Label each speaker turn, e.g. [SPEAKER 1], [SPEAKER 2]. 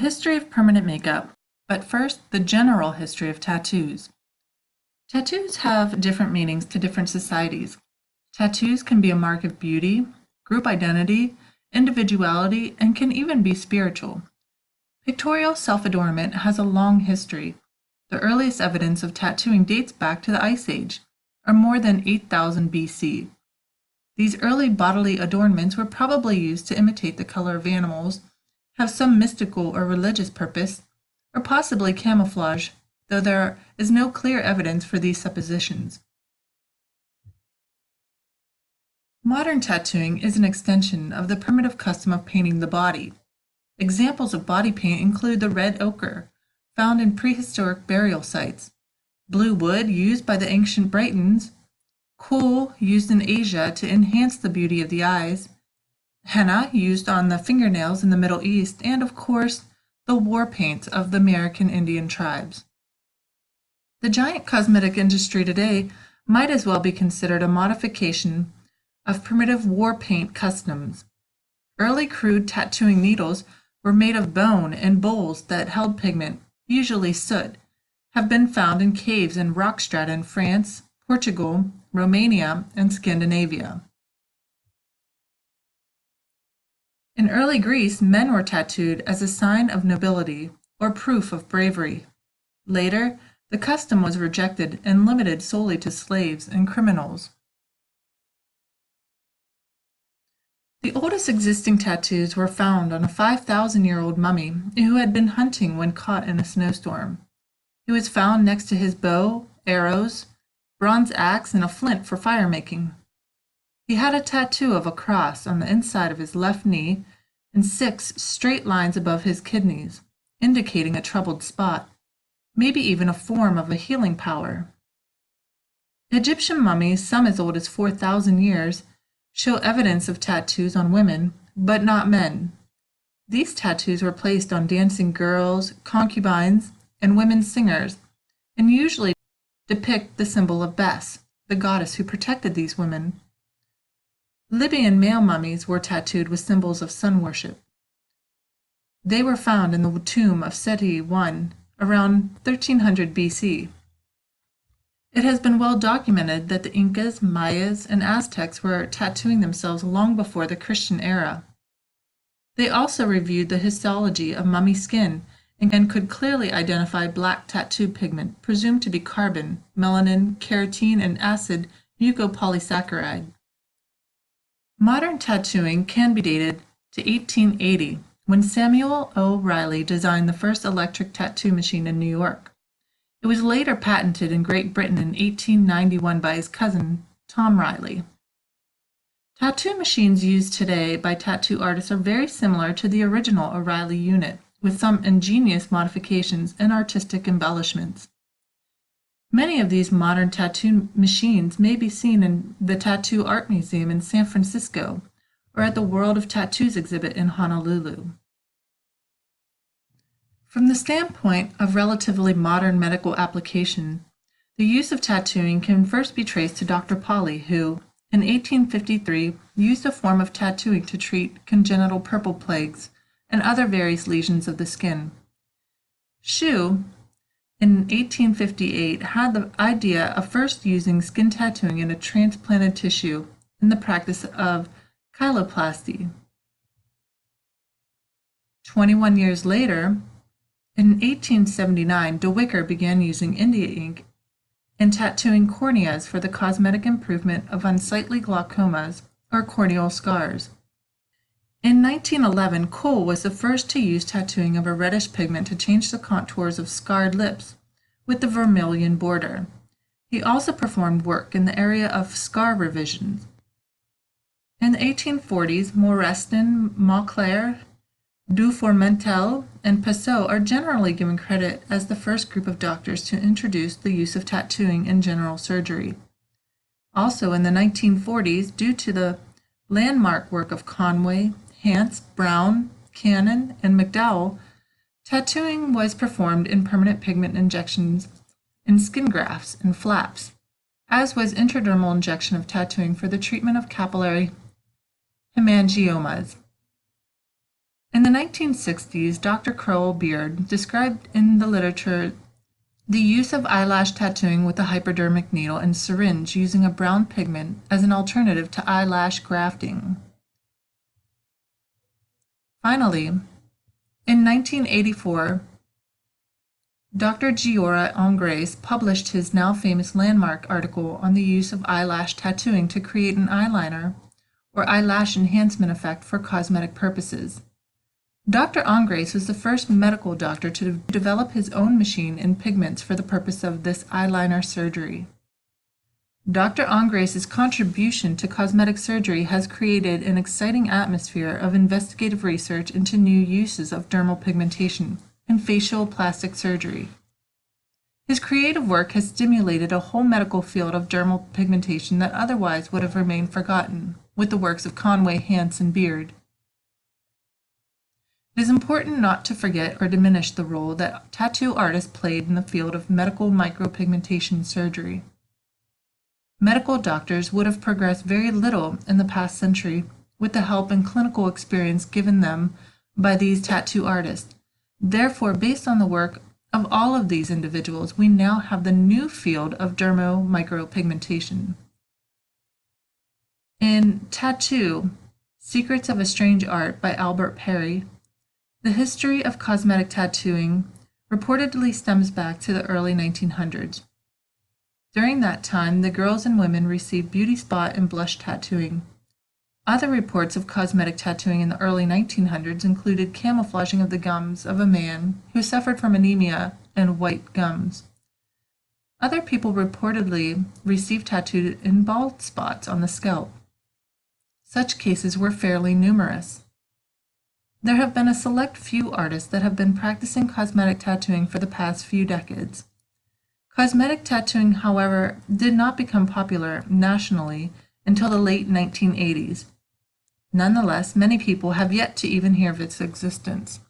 [SPEAKER 1] history of permanent makeup, but first, the general history of tattoos. Tattoos have different meanings to different societies. Tattoos can be a mark of beauty, group identity, individuality, and can even be spiritual. Pictorial self-adornment has a long history. The earliest evidence of tattooing dates back to the Ice Age, or more than 8,000 BC. These early bodily adornments were probably used to imitate the color of animals, have some mystical or religious purpose, or possibly camouflage, though there is no clear evidence for these suppositions. Modern tattooing is an extension of the primitive custom of painting the body. Examples of body paint include the red ochre, found in prehistoric burial sites, blue wood used by the ancient Britons, kohl used in Asia to enhance the beauty of the eyes, henna used on the fingernails in the Middle East, and of course, the war paint of the American Indian tribes. The giant cosmetic industry today might as well be considered a modification of primitive war paint customs. Early crude tattooing needles were made of bone and bowls that held pigment, usually soot, have been found in caves and rock strata in France, Portugal, Romania, and Scandinavia. In early Greece, men were tattooed as a sign of nobility or proof of bravery. Later, the custom was rejected and limited solely to slaves and criminals. The oldest existing tattoos were found on a 5,000-year-old mummy who had been hunting when caught in a snowstorm. He was found next to his bow, arrows, bronze axe, and a flint for fire-making. He had a tattoo of a cross on the inside of his left knee and 6 straight lines above his kidneys, indicating a troubled spot, maybe even a form of a healing power. Egyptian mummies, some as old as 4,000 years, show evidence of tattoos on women, but not men. These tattoos were placed on dancing girls, concubines, and women singers, and usually depict the symbol of Bes, the goddess who protected these women. Libyan male mummies were tattooed with symbols of sun worship. They were found in the tomb of Seti I around 1300 BC. It has been well documented that the Incas, Mayas, and Aztecs were tattooing themselves long before the Christian era. They also reviewed the histology of mummy skin and could clearly identify black tattoo pigment, presumed to be carbon, melanin, keratin, and acid mucopolysaccharide. Modern tattooing can be dated to 1880, when Samuel O'Reilly designed the first electric tattoo machine in New York. It was later patented in Great Britain in 1891 by his cousin, Tom Riley. Tattoo machines used today by tattoo artists are very similar to the original O'Reilly unit, with some ingenious modifications and artistic embellishments. Many of these modern tattoo machines may be seen in the Tattoo Art Museum in San Francisco or at the World of Tattoos exhibit in Honolulu. From the standpoint of relatively modern medical application, the use of tattooing can first be traced to Dr. Pauli, who, in 1853, used a form of tattooing to treat congenital purple plagues and other various lesions of the skin. Shu, in 1858, had the idea of first using skin tattooing in a transplanted tissue in the practice of chyloplasty. 21 years later, in 1879, De Wicker began using India ink in tattooing corneas for the cosmetic improvement of unsightly glaucomas or corneal scars. In 1911, Kohl was the first to use tattooing of a reddish pigment to change the contours of scarred lips with the vermilion border. He also performed work in the area of scar revisions. In the 1840s, Maurestin, Mauclair, Dufourmentel, and Passot are generally given credit as the first group of doctors to introduce the use of tattooing in general surgery. Also in the 1940s, due to the landmark work of Conway, Hance, Brown, Cannon, and McDowell, tattooing was performed in permanent pigment injections in skin grafts and flaps, as was intradermal injection of tattooing for the treatment of capillary hemangiomas. In the 1960s, Dr. Crowell Beard described in the literature the use of eyelash tattooing with a hypodermic needle and syringe using a brown pigment as an alternative to eyelash grafting. Finally, in 1984, Dr. Giora Angres published his now famous landmark article on the use of eyelash tattooing to create an eyeliner or eyelash enhancement effect for cosmetic purposes. Dr. Angres was the first medical doctor to develop his own machine and pigments for the purpose of this eyeliner surgery. Dr. Angres' contribution to cosmetic surgery has created an exciting atmosphere of investigative research into new uses of dermal pigmentation in facial plastic surgery. His creative work has stimulated a whole medical field of dermal pigmentation that otherwise would have remained forgotten, with the works of Conway, Hance, and Beard. It is important not to forget or diminish the role that tattoo artists played in the field of medical micropigmentation surgery. Medical doctors would have progressed very little in the past century with the help and clinical experience given them by these tattoo artists. Therefore, based on the work of all of these individuals, we now have the new field of dermo-micropigmentation. In Tattoo, Secrets of a Strange Art by Albert Perry, the history of cosmetic tattooing reportedly stems back to the early 1900s. During that time, the girls and women received beauty spot and blush tattooing. Other reports of cosmetic tattooing in the early 1900s included camouflaging of the gums of a man who suffered from anemia and white gums. Other people reportedly received tattooed in bald spots on the scalp. Such cases were fairly numerous. There have been a select few artists that have been practicing cosmetic tattooing for the past few decades. Cosmetic tattooing, however, did not become popular nationally until the late 1980s. Nonetheless, many people have yet to even hear of its existence.